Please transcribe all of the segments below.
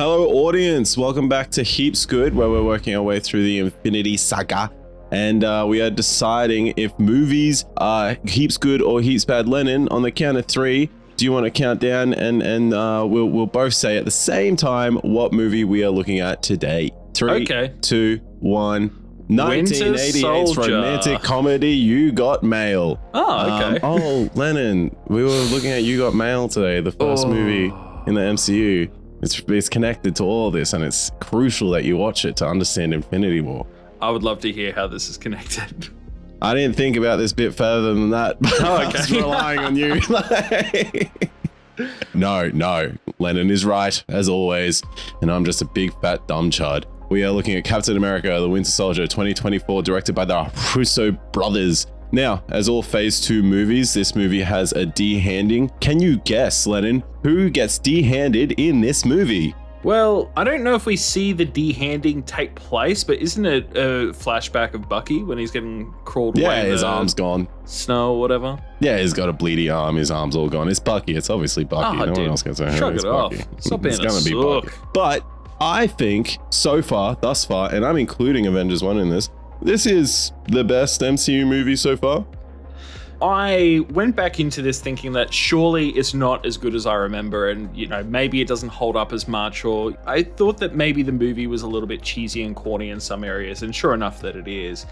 Hello, audience. Welcome back to Heaps Good, where we're working our way through the Infinity Saga. And we are deciding if movies are heaps good or heaps bad. Lennon, on the count of three, do you want to count down and we'll both say at the same time what movie we are looking at today? 3, 2, 1. 1988's romantic comedy You Got Mail. Oh, okay. Lennon, we were looking at You Got Mail today, the first movie in the MCU. It's connected to all this, and it's crucial that you watch it to understand Infinity War. I would love to hear how this is connected. I didn't think about this bit further than that, but I was relying on you. No, Lennon is right, as always, and I'm just a big fat dumb chud. We are looking at Captain America, the Winter Soldier, 2024, directed by the Russo Brothers. Now, as all Phase 2 movies, this movie has a D-handing. Can you guess, Lennon, who gets D-handed in this movie? Well, I don't know if we see the D-handing take place, but isn't it a flashback of Bucky when he's getting crawled away? Yeah, his arm's gone. Snow or whatever. Yeah, he's got a bleedy arm. His arm's all gone. It's Bucky. It's obviously Bucky. No one else can say Shrug it's it off. Bucky. Stop being it's a gonna be Bucky. But I think thus far, and I'm including Avengers 1 in this is the best MCU movie so far. I went back into this thinking that surely it's not as good as I remember, and maybe it doesn't hold up as much, or I thought that maybe the movie was a little bit cheesy and corny in some areas, and sure enough that it is.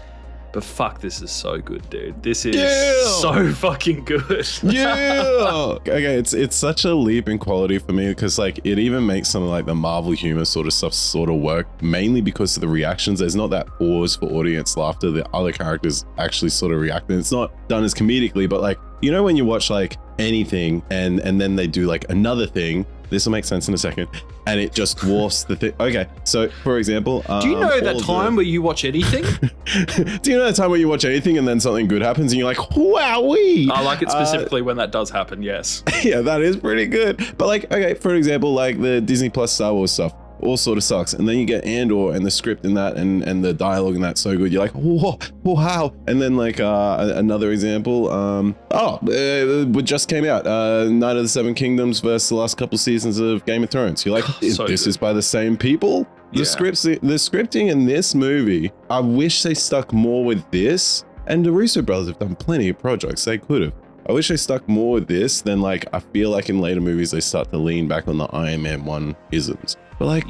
But fuck, this is so good, dude. This is so fucking good. Yeah. Okay, it's such a leap in quality for me because it even makes some of the Marvel humor sort of stuff sort of work, mainly because of the reactions. There's not that pause for audience laughter. The other characters actually sort of react, and it's not done as comedically, but when you watch anything and then they do another thing, this will make sense in a second, and it just dwarfs the thing. Okay, so for example, do you know that time where you watch anything? Do you know that time where you watch anything and then something good happens and you're like, wowee? I like it specifically when that does happen, yes. Yeah, that is pretty good. But okay, for example, the Disney Plus Star Wars stuff all sort of sucks, and then you get Andor and the script in that and the dialogue in that so good, you're like, whoa, wow. And then another example, it just came out, Night of the Seven Kingdoms versus the last couple seasons of Game of Thrones. You're like, this is by the same people? The scripting in this movie, I wish they stuck more with this, and the Russo brothers have done plenty of projects. They could have. I wish they stuck more with this than I feel in later movies they start to lean back on the Iron Man 1 isms. But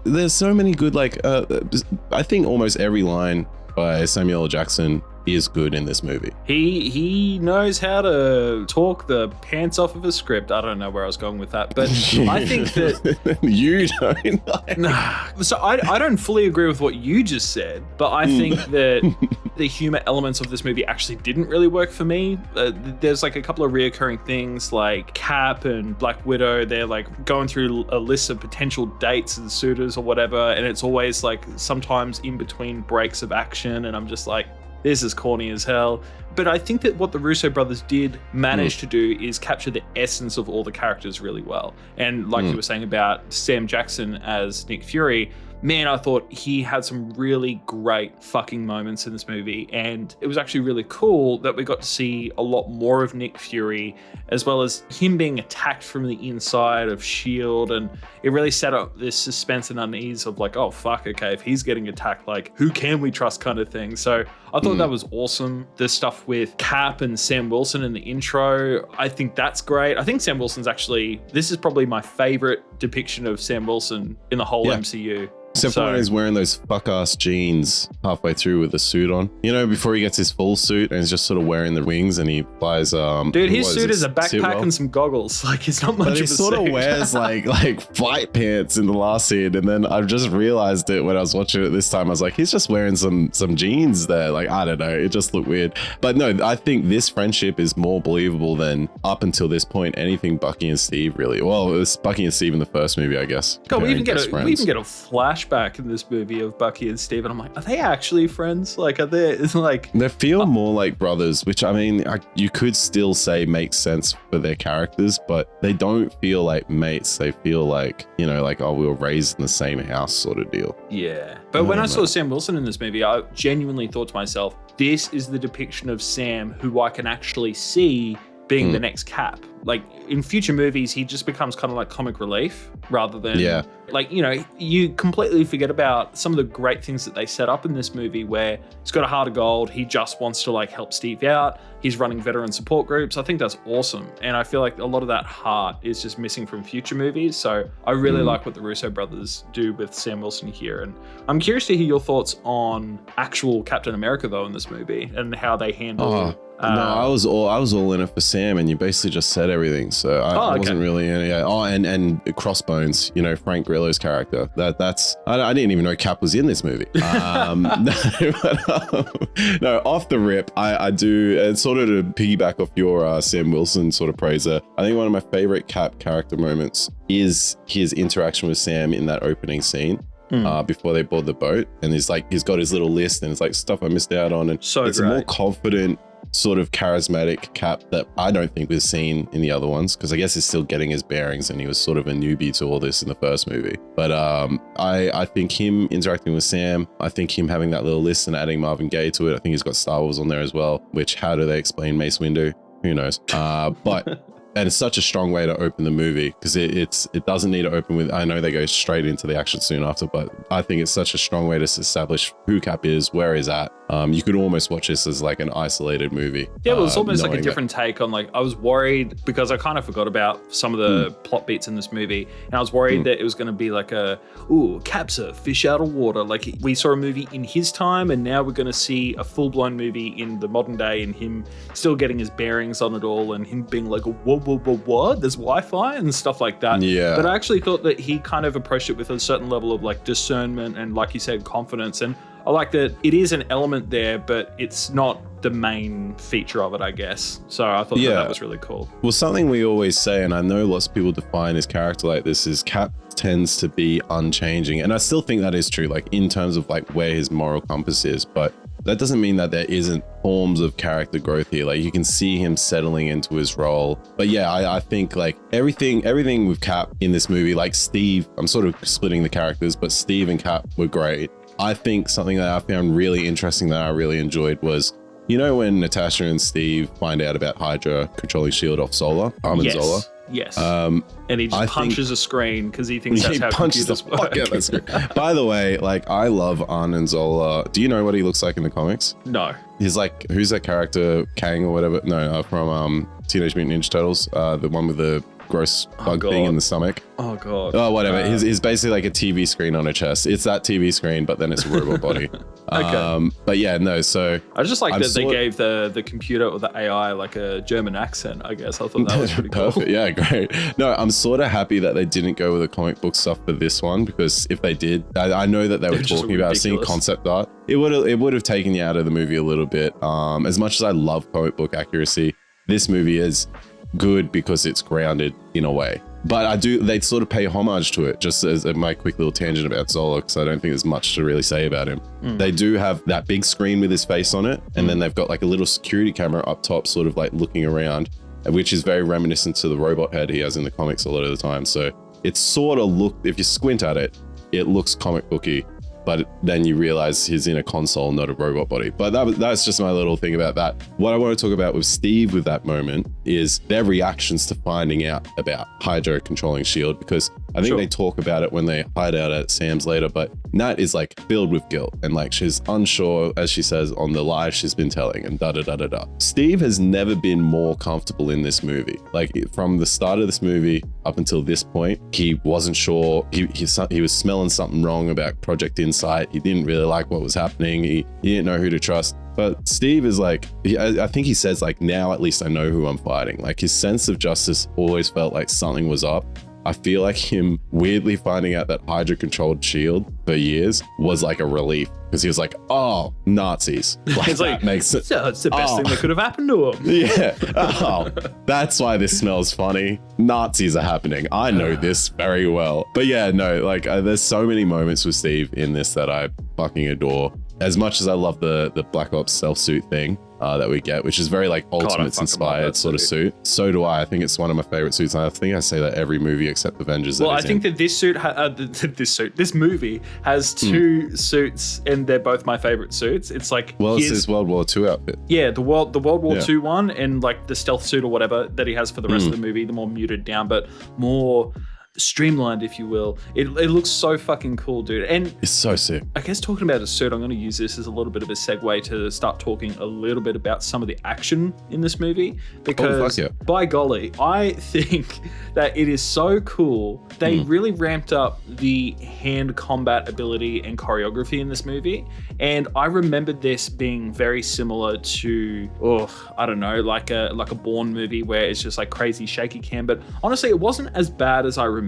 there's so many good, I think almost every line by Samuel L. Jackson is good in this movie. He knows how to talk the pants off of a script. I don't know where I was going with that, but I think that you don't. Nah. So I don't fully agree with what you just said, but I think that the humor elements of this movie actually didn't really work for me. There's a couple of reoccurring things like Cap and Black Widow. They're going through a list of potential dates and suitors or whatever, and it's always sometimes in between breaks of action, and I'm just this is corny as hell. But I think that what the Russo brothers did manage to do is capture the essence of all the characters really well. And you were saying about Sam Jackson as Nick Fury, man, I thought he had some really great fucking moments in this movie. And it was actually really cool that we got to see a lot more of Nick Fury, as well as him being attacked from the inside of S.H.I.E.L.D. And it really set up this suspense and unease of oh, fuck, okay, if he's getting attacked, who can we trust kind of thing. So I thought that was awesome. The stuff with Cap and Sam Wilson in the intro, I think that's great. I think Sam Wilson's this is probably my favorite depiction of Sam Wilson in the whole MCU. Except for when he's wearing those fuck-ass jeans halfway through with the suit on. Before he gets his full suit and he's just sort of wearing the wings and he flies... Dude, his suit is a backpack and some goggles. It's not much of a suit. But he sort of wears flight pants in the last scene, and then I've just realized it when I was watching it this time. I was like, he's just wearing some jeans there. I don't know. It just looked weird. But no, I think this friendship is more believable than up until this point anything Bucky and Steve really... Well, it was Bucky and Steve in the first movie, I guess. God, we even get a flashback in this movie of Bucky and Steve, and I'm are they actually friends? Are they they feel more like brothers, which you could still say makes sense for their characters, but they don't feel like mates. They feel oh, we were raised in the same house sort of deal. Yeah. But when I saw Sam Wilson in this movie, I genuinely thought to myself, this is the depiction of Sam who I can actually see being the next Cap. Like in future movies, he just becomes kind of like comic relief rather than like, you know, you completely forget about some of the great things that they set up in this movie where he's got a heart of gold. He just wants to like help Steve out. He's running veteran support groups. I think that's awesome. And I feel like a lot of that heart is just missing from future movies. So I really like what the Russo brothers do with Sam Wilson here. And I'm curious to hear your thoughts on actual Captain America though in this movie and how they handle no, I was all in it for Sam, and you basically just said everything. So I wasn't really in it. Yeah. Oh, and Crossbones, you know, Frank Grillo's character. I didn't even know Cap was in this movie. No, off the rip, I do, and sort of to piggyback off your Sam Wilson sort of praiser. I think one of my favorite Cap character moments is his interaction with Sam in that opening scene. Before they board the boat, and he's got his little list, and it's like stuff I missed out on, and it's a more confident, sort of charismatic Cap that I don't think was seen in the other ones, because I guess he's still getting his bearings and he was sort of a newbie to all this in the first movie. But I think him interacting with Sam, I think him having that little list and adding Marvin Gaye to it, I think he's got Star Wars on there as well, which how do they explain Mace Windu? Who knows? But and it's such a strong way to open the movie, because it doesn't need to open with, I know they go straight into the action soon after, but I think it's such a strong way to establish who Cap is, where he's at. You could almost watch this as like an isolated movie. Yeah, well, it's almost like a different take on, like, I was worried because I kind of forgot about some of the plot beats in this movie, and I was worried that it was going to be like Cap's a fish out of water. Like we saw a movie in his time, and now we're going to see a full-blown movie in the modern day, and him still getting his bearings on it all, and him being like, what? There's Wi-Fi and stuff like that. Yeah. But I actually thought that he kind of approached it with a certain level of like discernment and, like you said, confidence. And I like that it is an element there, but it's not the main feature of it, I guess. So I thought that was really cool. Well, something we always say, and I know lots of people define his character like this, is Cap tends to be unchanging. And I still think that is true, like in terms of like where his moral compass is. But that doesn't mean that there isn't forms of character growth here. Like you can see him settling into his role. But yeah, I think like everything with Cap in this movie, like Steve, I'm sort of splitting the characters, but Steve and Cap were great. I think something that I found really interesting that I really enjoyed was, you know, when Natasha and Steve find out about Hydra controlling S.H.I.E.L.D. off Zola, Armin Zola. Yes. And he just punches a screen because he thinks that's how computers work. By the way, like I love Armin Zola. Do you know what he looks like in the comics? No. He's like, who's that character? Kang or whatever? No, from Teenage Mutant Ninja Turtles, the one with the gross bug thing in the stomach. Oh god. Oh, whatever. He's basically like a TV screen on a chest. It's that TV screen, but then it's a robot body. Okay. But yeah, no. So I just like that they gave the computer or the AI like a German accent. I guess I thought that was pretty perfect. Cool. Yeah, great. No, I'm sort of happy that they didn't go with the comic book stuff for this one, because if they did, I know that they were talking about seeing concept art. It would have taken you out of the movie a little bit. As much as I love comic book accuracy, this movie is good because it's grounded in a way. But they sort of pay homage to it, just as my quick little tangent about Zola, because I don't think there's much to really say about him. They do have that big screen with his face on it, and then they've got like a little security camera up top, sort of like looking around, which is very reminiscent to the robot head he has in the comics a lot of the time. So it's sort of if you squint at it, it looks comic booky, but then you realize he's in a console, not a robot body. But that's just my little thing about that. What I want to talk about with Steve with that moment is their reactions to finding out about Hydra controlling S.H.I.E.L.D., because I think they talk about it when they hide out at Sam's later, but Nat is like filled with guilt, and like she's unsure, as she says, on the lies she's been telling, and da-da-da-da-da. Steve has never been more comfortable in this movie. Like from the start of this movie up until this point, he wasn't sure. He was smelling something wrong about Project Insight. He didn't really like what was happening. He didn't know who to trust. But Steve is like, I think he says like, now at least I know who I'm fighting. Like his sense of justice always felt like something was up. I feel like him weirdly finding out that Hydra controlled S.H.I.E.L.D. for years was like a relief, because he was like, oh, Nazis. Like, it's like, makes sense. So it's the best thing that could have happened to him. Yeah. Oh, that's why this smells funny. Nazis are happening. I know this very well. But yeah, no, like there's so many moments with Steve in this that I fucking adore. As much as I love the Black Ops self-suit thing, that we get, which is very like Ultimates inspired sort of suit. So do I. I think it's one of my favorite suits. And I think I say that every movie except Avengers. Well, I think that this movie has two suits, and they're both my favorite suits. It's like it's his World War II outfit. Yeah, the World War II one, and like the stealth suit or whatever that he has for the rest of the movie, the more muted down, but more streamlined, if you will. It looks so fucking cool, dude. And it's so sick. I guess talking about a suit, I'm going to use this as a little bit of a segue to start talking a little bit about some of the action in this movie, because by golly, I think that it is so cool. They really ramped up the hand combat ability and choreography in this movie, and I remembered this being very similar to I don't know, like a Bourne movie where it's just like crazy shaky cam, but honestly it wasn't as bad as I remembered.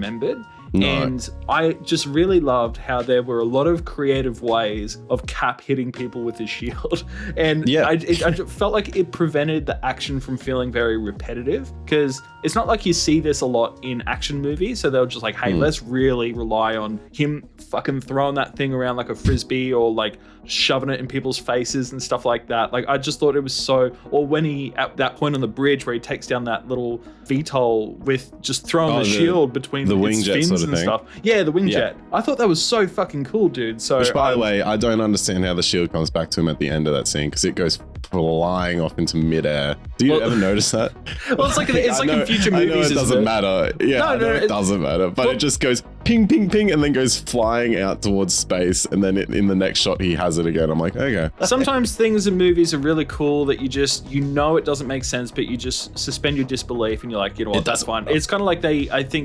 No. And I just really loved how there were a lot of creative ways of Cap hitting people with his shield. And I felt like it prevented the action from feeling very repetitive, because it's not like you see this a lot in action movies. So they're just like, hey, let's really rely on him fucking throwing that thing around like a frisbee, or like shoving it in people's faces and stuff like that. Like, I just thought it was so, or when he, at that point on the bridge where he takes down that little VTOL with just throwing the shield between the wing jet sort of thing. Stuff. Yeah, the wing jet. I thought that was so fucking cool, dude. So, which, by the way, I don't understand how the shield comes back to him at the end of that scene, because it goes flying off into midair. Do you ever notice that? Well, it's like in future movies. I know it doesn't matter. Yeah, no, it doesn't matter. But it just goes ping, ping, ping, and then goes flying out towards space. And then in the next shot, he has it again. I'm like, okay. Sometimes things in movies are really cool that you know it doesn't make sense, but you just suspend your disbelief and you're like, you know what, that's fine. It's kind of like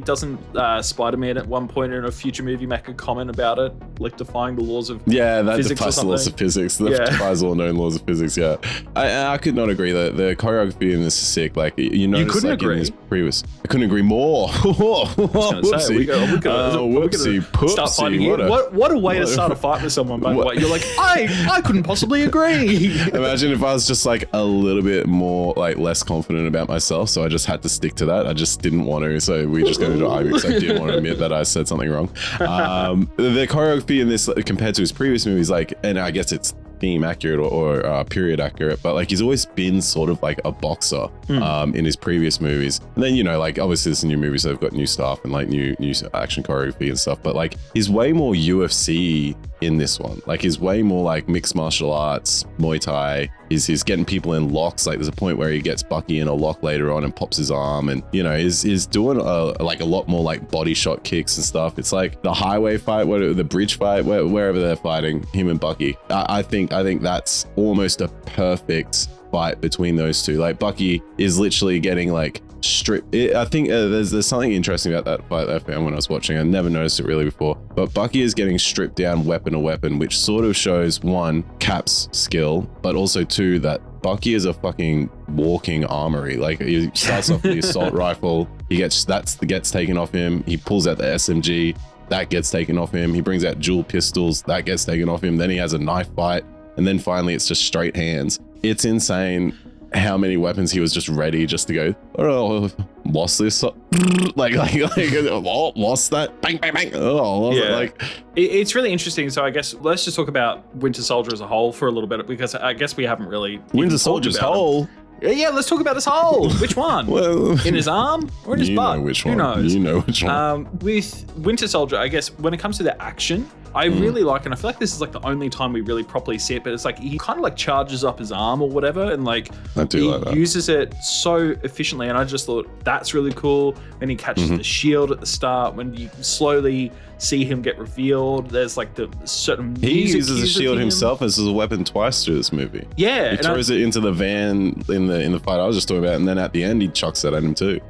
doesn't Spider-Man at one point in a future movie make a comment about it, like defying the laws of physics defies the laws of physics. That defies all known laws of physics, yeah. I could not agree that the choreography in this is sick. Like, you notice, couldn't like, agree. In this previous, I couldn't agree more. Whoopsie, poopsie. Start fighting here. What a way to start a fight with someone, by the way. You're like, I couldn't possibly agree. Imagine if I was just like a little bit more, like, less confident about myself, so I just had to stick to that. I just didn't want to, so we just got into an argument because I didn't want to admit that I said something wrong. The choreography in this, compared to his previous movies, like, and I guess it's theme accurate or period accurate, but like, he's always been sort of like a boxer in his previous movies. And then, you know, like, obviously there's new movies, so they've got new stuff and like new action choreography and stuff, but like, he's way more UFC in this one. Like, he's way more like mixed martial arts, Muay Thai. He's getting people in locks. Like, there's a point where he gets Bucky in a lock later on and pops his arm, and, you know, he's doing like a lot more like body shot kicks and stuff. It's like the highway fight, the bridge fight, wherever they're fighting, him and Bucky. I think that's almost a perfect fight between those two. Like, Bucky is literally getting like stripped. I think there's something interesting about that fight that I found when I was watching. I never noticed it really before, but Bucky is getting stripped down weapon to weapon, which sort of shows, one, Cap's skill, but also two, that Bucky is a fucking walking armory. Like, he starts off with the assault rifle, gets taken off him. He pulls out the SMG, that gets taken off him. He brings out dual pistols, that gets taken off him. Then he has a knife fight, and then finally it's just straight hands. It's insane how many weapons he was just ready just to go, oh, lost this, like lost that, bang, bang, bang, like. It's really interesting. So I guess let's just talk about Winter Soldier as a whole for a little bit, because I guess we haven't really Winter Soldier's hole. Yeah, let's talk about his hole. Which one? Well, in his arm or in his butt? Which one? Who knows? You know which one. With Winter Soldier, I guess when it comes to the action, I really like, and I feel like this is like the only time we really properly see it, but it's like he kind of like charges up his arm or whatever, and like he uses it so efficiently, and I just thought that's really cool. When he catches the shield at the start, when you slowly see him get revealed, there's like the certain he uses a shield himself as a weapon twice through this movie. Yeah, he throws it into the van in the fight I was just talking about, and then at the end he chucks it at him too.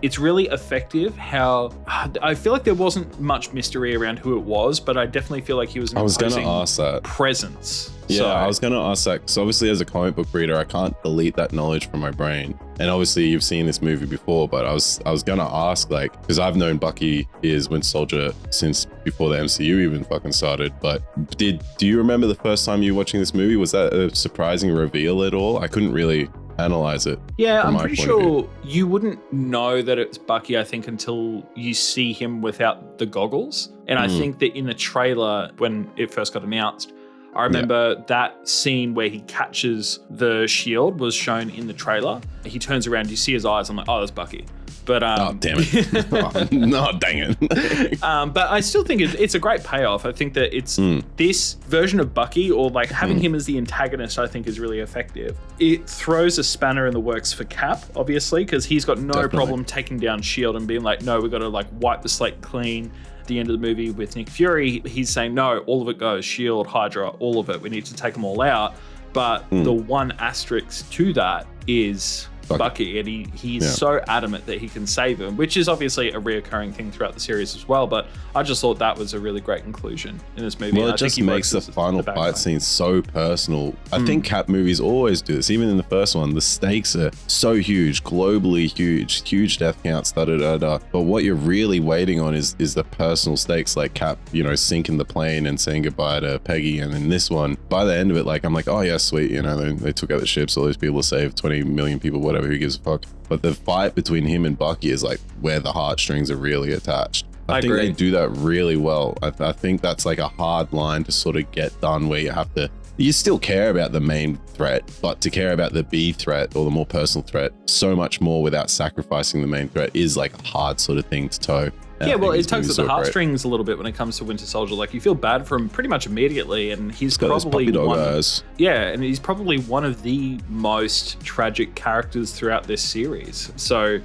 It's really effective. How I feel like there wasn't much mystery around who it was, but I definitely feel like he was an imposing presence. Yeah, so, I was going to ask that, because obviously as a comic book reader, I can't delete that knowledge from my brain. And obviously you've seen this movie before, but I was going to ask, like, because I've known Bucky is Winter Soldier since before the MCU even fucking started. But do you remember the first time you were watching this movie? Was that a surprising reveal at all? I couldn't really analyze it. Yeah, I'm pretty sure you wouldn't know that it's Bucky, I think, until you see him without the goggles. And I think that in the trailer, when it first got announced, I remember that scene where he catches the shield was shown in the trailer. He turns around, you see his eyes. I'm like, oh, that's Bucky. But oh, damn it. Oh, no, dang it. But I still think it's a great payoff. I think that it's this version of Bucky, or like having him as the antagonist, I think is really effective. It throws a spanner in the works for Cap, obviously, because he's got no problem taking down S.H.I.E.L.D. and being like, no, we've got to like wipe the slate clean. At the end of the movie with Nick Fury, he's saying, no, all of it goes. S.H.I.E.L.D., Hydra, all of it. We need to take them all out. But the one asterisk to that is Bucky, and he's so adamant that he can save him, which is obviously a reoccurring thing throughout the series as well. But I just thought that was a really great inclusion in this movie. Well, it just makes the final fight scene so personal. I think Cap movies always do this. Even in the first one, the stakes are so huge, globally huge death counts, da-da-da-da. But what you're really waiting on is the personal stakes, like Cap, you know, sinking the plane and saying goodbye to Peggy. And in this one, by the end of it, like, I'm like, oh yeah, sweet. You know, they took out the ships, all these people saved, 20 million people, whatever, who gives a fuck. But the fight between him and Bucky is like where the heartstrings are really attached. I think they do that really well. I think that's like a hard line to sort of get done, where you still care about the main threat, but to care about the B threat or the more personal threat so much more without sacrificing the main threat is like a hard sort of thing to toe. Yeah, well, it tugs at the heartstrings a little bit when it comes to Winter Soldier. Like, you feel bad for him pretty much immediately, and he's probably and he's probably one of the most tragic characters throughout this series. So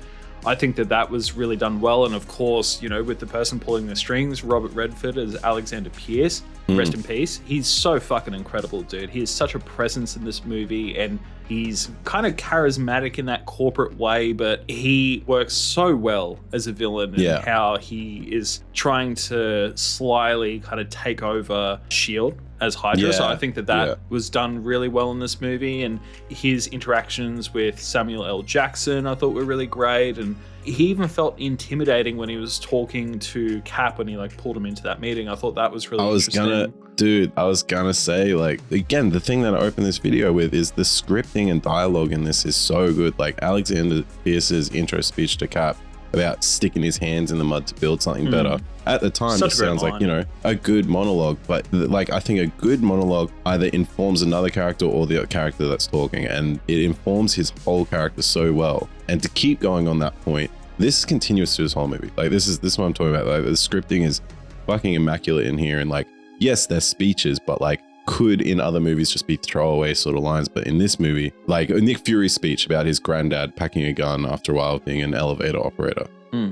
I think that was really done well. And of course, you know, with the person pulling the strings, Robert Redford as Alexander Pierce, rest in peace. He's so fucking incredible, dude. He is such a presence in this movie, and he's kind of charismatic in that corporate way, but he works so well as a villain, and how he is trying to slyly kind of take over S.H.I.E.L.D. as Hydra. So I think that was done really well in this movie, and his interactions with Samuel L. Jackson I thought were really great, and he even felt intimidating when he was talking to Cap when he like pulled him into that meeting. I thought that was really interesting. I was gonna say, like, again, the thing that I opened this video with is the scripting and dialogue in this is so good. Like Alexander Pierce's intro speech to Cap about sticking his hands in the mud to build something better. At the time, it sounds like, you know, a good monologue, but like, I think a good monologue either informs another character or the character that's talking, and it informs his whole character so well. And to keep going on that point, this is continuous to this whole movie. Like, this is what I'm talking about. Like, the scripting is fucking immaculate in here, and like, yes, they're speeches, but like, could in other movies just be throwaway sort of lines. But in this movie, like Nick Fury's speech about his granddad packing a gun after a while being an elevator operator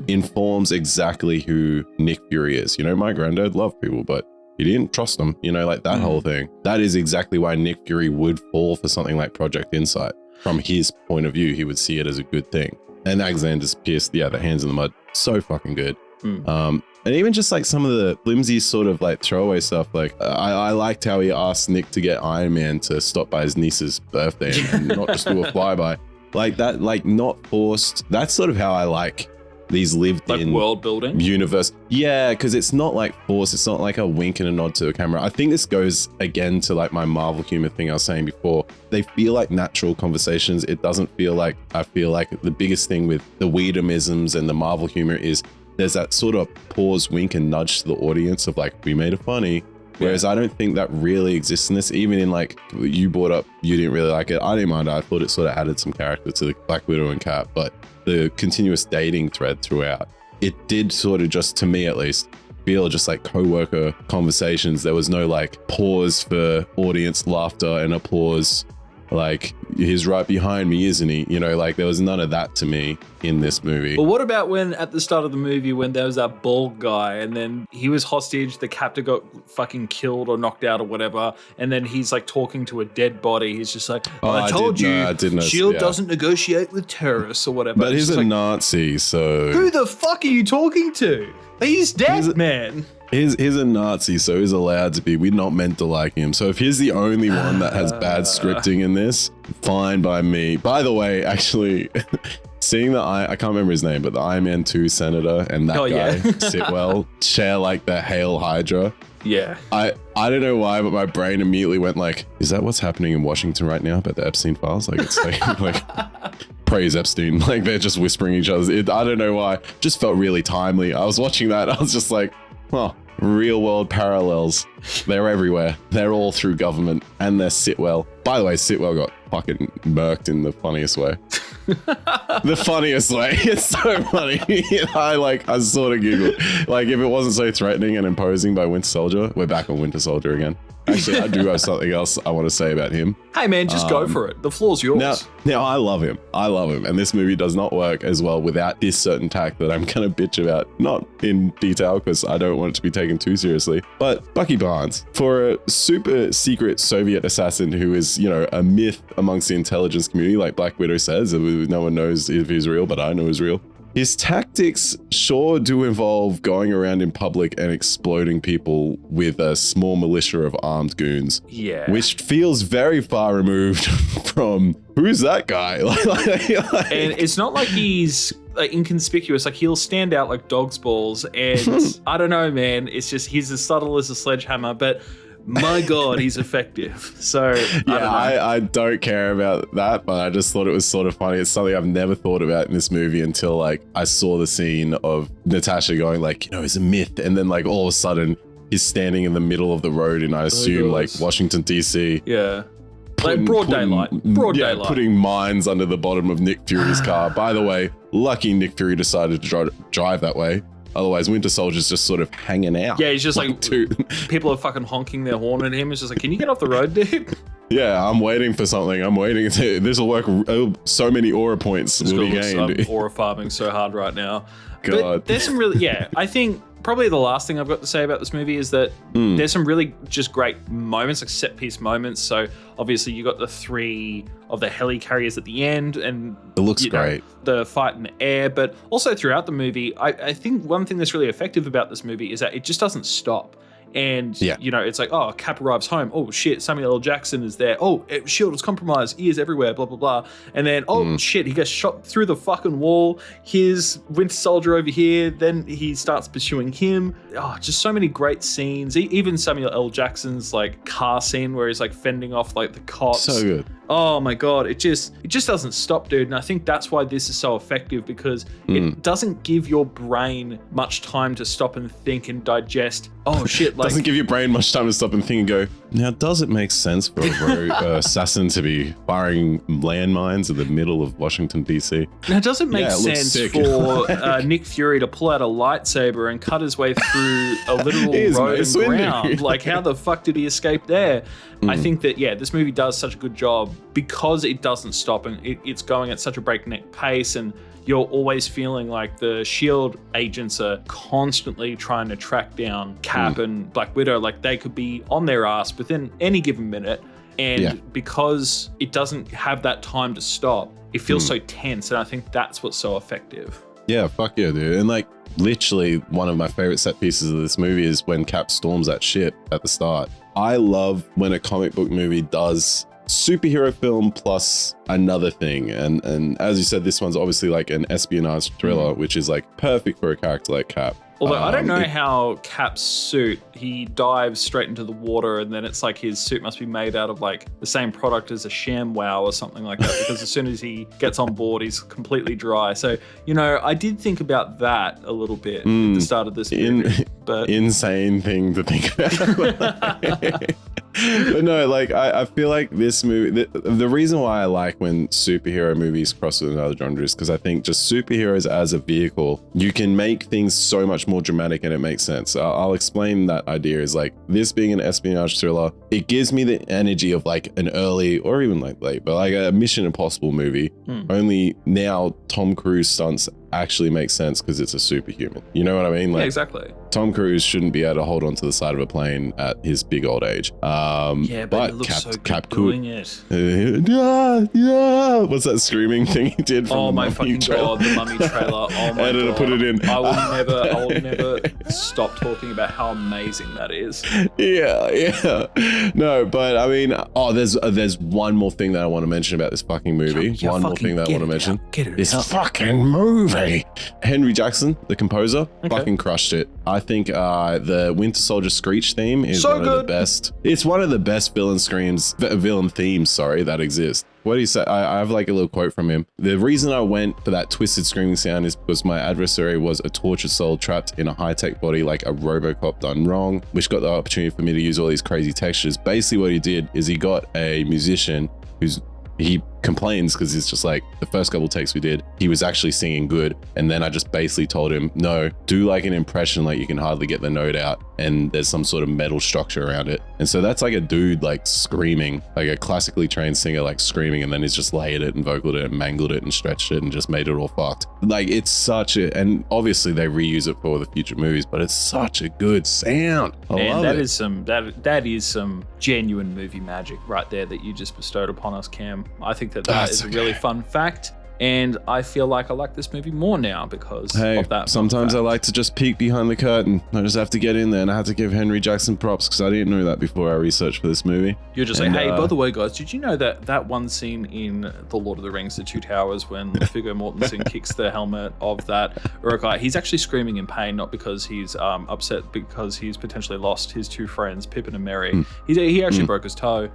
informs exactly who Nick Fury is. You know, my granddad loved people, but he didn't trust them. You know, like that whole thing. That is exactly why Nick Fury would fall for something like Project Insight. From his point of view, he would see it as a good thing. And Alexander's Pierce, the hands in the mud, so fucking good. And even just like some of the flimsy sort of like throwaway stuff, like I liked how he asked Nick to get Iron Man to stop by his niece's birthday and not just do a flyby. Like that, like not forced. That's sort of how I like these lived in, like, world building universe. Yeah, because it's not like forced. It's not like a wink and a nod to the camera. I think this goes again to like my Marvel humor thing I was saying before. They feel like natural conversations. It doesn't feel like, I feel like the biggest thing with the Whedon-isms and the Marvel humor is there's that sort of pause, wink, and nudge to the audience of like, we made it funny. Whereas I don't think that really exists in this. Even in like, you brought up, you didn't really like it. I didn't mind it. I thought it sort of added some character to the Black Widow and Cap, but the continuous dating thread throughout, it did sort of just, to me at least, feel just like co-worker conversations. There was no like pause for audience laughter and applause. Like, he's right behind me, isn't he? You know, like there was none of that to me in this movie. But what about when at the start of the movie, when there was that bald guy and then he was hostage, the captor got fucking killed or knocked out or whatever, and then he's like talking to a dead body. He's just like, I told you, S.H.I.E.L.D. doesn't negotiate with terrorists or whatever. But he's a Nazi, so... Who the fuck are you talking to? He's dead, man. He's a Nazi, so he's allowed to be. We're not meant to like him. So if he's the only one that has bad scripting in this, fine by me. By the way, actually, seeing I can't remember his name, but the Iron Man 2 senator and that guy, Sitwell, share like the Hail Hydra. Yeah. I don't know why, but my brain immediately went like, is that what's happening in Washington right now about the Epstein files? Like, it's like praise Epstein. Like, they're just whispering each other. I don't know why. Just felt really timely. I was watching that. I was just like, oh, real world parallels. They're everywhere. They're all through government, and they're Sitwell. By the way, Sitwell got fucking murked in the funniest way. The funniest way. It's so funny. I sort of giggled. Like, if it wasn't so threatening and imposing by Winter Soldier, we're back on Winter Soldier again. Actually, I do have something else I want to say about him. Hey man, just go for it. The floor's yours. Now I love him. And this movie does not work as well without this certain tack that I'm going to bitch about. Not in detail because I don't want it to be taken too seriously. But Bucky Barnes, for a super secret Soviet assassin who is, a myth amongst the intelligence community, like Black Widow says, no one knows if he's real, but I know he's real. His tactics sure do involve going around in public and exploding people with a small militia of armed goons. Yeah. Which feels very far removed from who's that guy? And it's not like he's inconspicuous. Like, he'll stand out like dog's balls. And I don't know, man. It's just he's as subtle as a sledgehammer, but my God, he's effective. So I don't care about that, but I just thought it was sort of funny. It's something I've never thought about in this movie until I saw the scene of Natasha going it's a myth, and then all of a sudden he's standing in the middle of the road in, I assume, Washington DC. Yeah. Broad daylight. Putting mines under the bottom of Nick Fury's car. By the way, lucky Nick Fury decided to drive that way. Otherwise, Winter Soldier's just sort of hanging out. Yeah, he's just people are fucking honking their horn at him. It's just can you get off the road, dude? Yeah, I'm waiting for something. This will work. So many aura points will be gained. I'm aura farming so hard right now. God. But there's some really, I think probably the last thing I've got to say about this movie is that there's some really just great moments, like set piece moments. So obviously you got the 3 of the helicarriers at the end, and it looks great. The fight in the air, but also throughout the movie, I think one thing that's really effective about this movie is that it just doesn't stop. And, it's Cap arrives home. Oh, shit, Samuel L. Jackson is there. Oh, S.H.I.E.L.D. is compromised. Ears everywhere, blah, blah, blah. And then, shit, he gets shot through the fucking wall. Here's Winter Soldier over here. Then he starts pursuing him. Oh, just so many great scenes. Even Samuel L. Jackson's, car scene where he's, fending off, the cops. So good. Oh my God, it just doesn't stop, dude. And I think that's why this is so effective, because it doesn't give your brain much time to stop and think and digest. Oh shit, doesn't give your brain much time to stop and think and go, now does it make sense for a rogue assassin to be firing landmines in the middle of Washington DC? Now does it make sense for Nick Fury to pull out a lightsaber and cut his way through a literal road and ground? How the fuck did he escape there? I think that, this movie does such a good job because it doesn't stop, and it's going at such a breakneck pace, and you're always feeling like the S.H.I.E.L.D. agents are constantly trying to track down Cap and Black Widow. They could be on their ass within any given minute. And because it doesn't have that time to stop, it feels so tense. And I think that's what's so effective. Yeah, fuck yeah, dude. And literally one of my favorite set pieces of this movie is when Cap storms that ship at the start. I love when a comic book movie does superhero film plus another thing, and as you said, this one's obviously an espionage thriller, which is perfect for a character like Cap. Although I don't know how Cap's suit, he dives straight into the water, and then it's his suit must be made out of the same product as a ShamWow or something like that, because as soon as he gets on board, he's completely dry. So, I did think about that a little bit at the start of this movie. But insane thing to think about. But no, I feel like this movie, the reason why I like when superhero movies cross with another genre is because I think just superheroes as a vehicle, you can make things so much more dramatic and it makes sense. I'll explain that idea is this being an espionage thriller, it gives me the energy of an early or even late, but a Mission Impossible movie. Only now Tom Cruise stunts actually makes sense because it's a superhuman. You know what I mean? Yeah, exactly. Tom Cruise shouldn't be able to hold onto the side of a plane at his big old age. But it looks so good doing it. What's that screaming thing he did from the Mummy fucking trailer? God, the Mummy trailer. Oh my God. Put it in. I will never stop talking about how amazing that is. Yeah. No, but I mean, there's one more thing that I want to mention about this fucking movie. One more thing that I want to mention. This fucking movie. Henry Jackson, the composer, fucking crushed it. I think the Winter Soldier Screech theme is one of the best. It's one of the best villain themes, that exist. what he said, I have like a little quote from him. The reason I went for that twisted screaming sound is because my adversary was a tortured soul trapped in a high-tech body like a Robocop done wrong, which got the opportunity for me to use all these crazy textures. Basically what he did is he got a musician he complains because it's just like the first couple takes we did, he was actually singing good. And then I just basically told him, no, do like an impression like you can hardly get the note out and there's some sort of metal structure around it. And so that's like a dude like screaming, like a classically trained singer like screaming, and then he's just layered it and vocaled it and mangled it and stretched it and just made it all fucked. Like it's such a, and obviously they reuse it for the future movies, but it's such a good sound. And that is some genuine movie magic right there that you just bestowed upon us, Cam. I think that is a really fun fact, and I feel like I like this movie more now because of that. Sometimes I like to just peek behind the curtain. I just have to get in there, and I had to give Henry Jackson props because I didn't know that before I researched for this movie. You're just like, hey, by the way, guys, did you know that one scene in The Lord of the Rings, The Two Towers, when Viggo Mortensen kicks the helmet of that Uruk-hai, he's actually screaming in pain, not because he's upset, because he's potentially lost his two friends, Pippin and Merry. He actually broke his toe.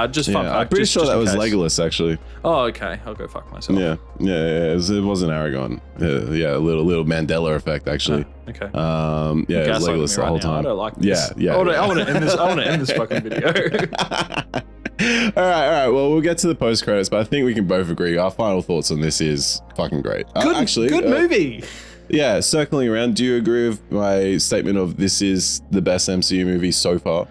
Just fun fact. I'm pretty sure that was Legolas, actually. Oh, okay. I'll go fuck myself. Yeah. It wasn't Aragorn. Yeah, a little Mandela effect, actually. Okay. It was Legolas the whole time. I don't like this. Yeah. I want to end this. I want to end this fucking video. All right. Well, we'll get to the post credits, but I think we can both agree our final thoughts on this is fucking great. Good movie. Yeah, circling around, do you agree with my statement of this is the best MCU movie so far?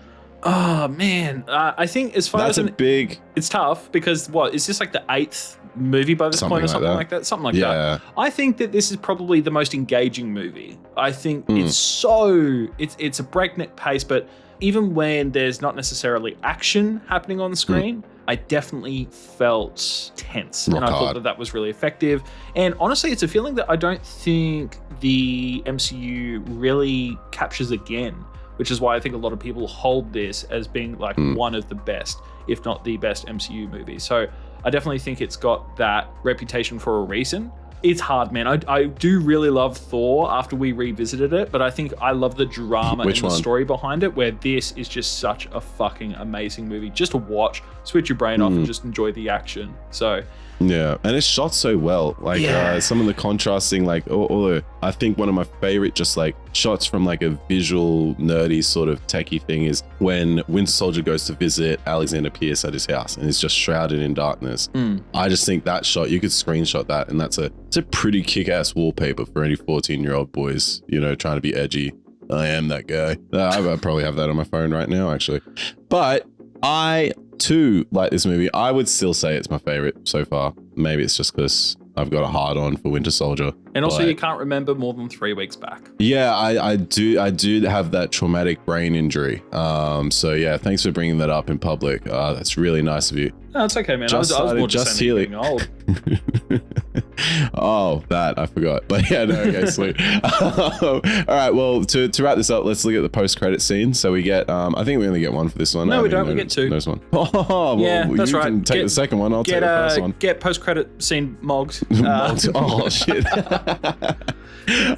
Oh man, I think as far as it's tough because is this like the 8th movie by this point or something like that? Something like that. I think that this is probably the most engaging movie. I think it's a breakneck pace, but even when there's not necessarily action happening on the screen, I definitely felt tense. And I thought that was really effective. And honestly, it's a feeling that I don't think the MCU really captures again, which is why I think a lot of people hold this as being like one of the best, if not the best MCU movie. So I definitely think it's got that reputation for a reason. It's hard, man. I do really love Thor after we revisited it, but I think I love the drama and the story behind it, where this is just such a fucking amazing movie. Just to watch, switch your brain off and just enjoy the action. So yeah, and it's shot so well. Like some of the contrasting, like I think one of my favorite just like shots from like a visual nerdy sort of techie thing is when Winter Soldier goes to visit Alexander Pierce at his house and it's just shrouded in darkness. I just think that shot, you could screenshot that, and it's a pretty kick-ass wallpaper for any 14-year-old boys, trying to be edgy. I am that guy. I probably have that on my phone right now, actually. But I too like this movie. I would still say it's my favorite so far. Maybe it's just because I've got a hard on for Winter Soldier. And also you can't remember more than 3 weeks back. Yeah, I do have that traumatic brain injury. So yeah, thanks for bringing that up in public. That's really nice of you. No, it's okay, man. I was more just being old. Oh, that I forgot. But yeah, no, okay, sweet. All right, well, to wrap this up, let's look at the post-credit scene. So we get, I think we only get one for this one. No, we don't. We get 2. There's one. Oh, well, yeah, that's right. Can take the second one. I'll take the first one. Get post-credit scene mogged. Oh, shit.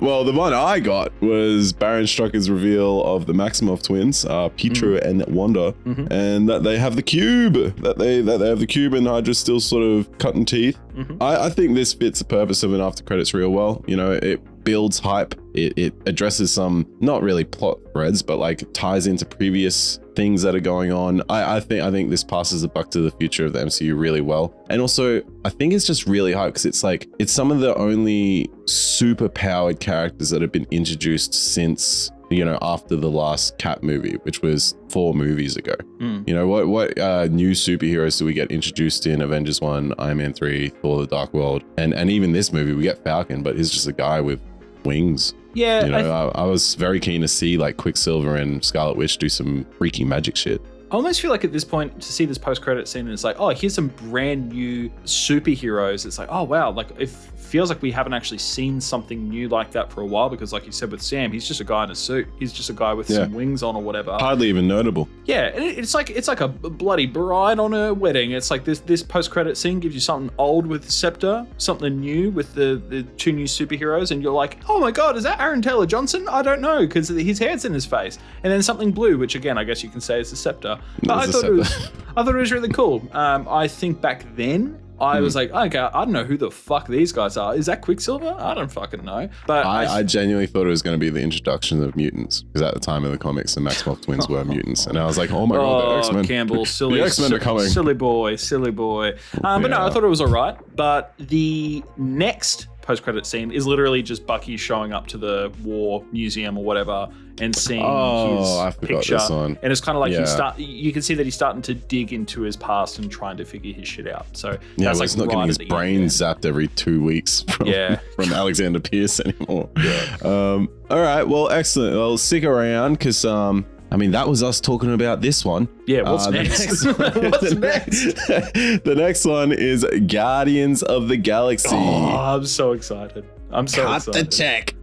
Well, the one I got was Baron Strucker's reveal of the Maximoff twins, Pietro and Wanda, and that they have the cube. That they have the cube, and Hydra's still sort of cutting teeth. I think this fits the purpose of an after credits real well. It builds hype. It addresses some not really plot threads, but like ties into previous things that are going on. I think this passes the buck to the future of the MCU really well. And also I think it's just really hype because it's some of the only super powered characters that have been introduced since after the last Cap movie, which was 4 movies ago. What new superheroes do we get introduced in Avengers 1, Iron Man 3, Thor the Dark World, and even this movie we get Falcon, but he's just a guy with wings. Yeah, I was very keen to see like Quicksilver and Scarlet Witch do some freaky magic shit. I almost feel like at this point to see this post-credit scene and it's like, oh, here's some brand new superheroes. It's like, oh wow, like it feels like we haven't actually seen something new like that for a while, because like you said with Sam, he's just a guy in a suit. He's just a guy with some wings on or whatever. Hardly even notable. Yeah, and it's like a bloody bride on a wedding. It's like this post-credit scene gives you something old with Scepter, something new with the 2 new superheroes, and you're like, oh my god, is that Aaron Taylor Johnson? I don't know, because his hair's in his face. And then something blue, which again, I guess you can say is the Scepter. But There's a I thought it was really cool. I think back then I was like, okay, I don't know who the fuck these guys are. Is that Quicksilver? I don't fucking know. But I genuinely thought it was going to be the introduction of mutants, because at the time in the comics, the Maximoff twins were mutants, and I was like, oh my god, the X-Men. Campbell, silly, the X-Men are coming. Silly boy. But no, I thought it was all right. But the next post-credit scene is literally just Bucky showing up to the war museum or whatever and seeing his picture. And it's kind of like you can see that he's starting to dig into his past and trying to figure his shit out. So that's like he's not getting his brain zapped every 2 weeks from Alexander Pierce anymore. All right, well, excellent. Well, stick around, because I mean, that was us talking about this one. Yeah, what's next? What's next? The next one is Guardians of the Galaxy. Oh, I'm so excited. Cut the check.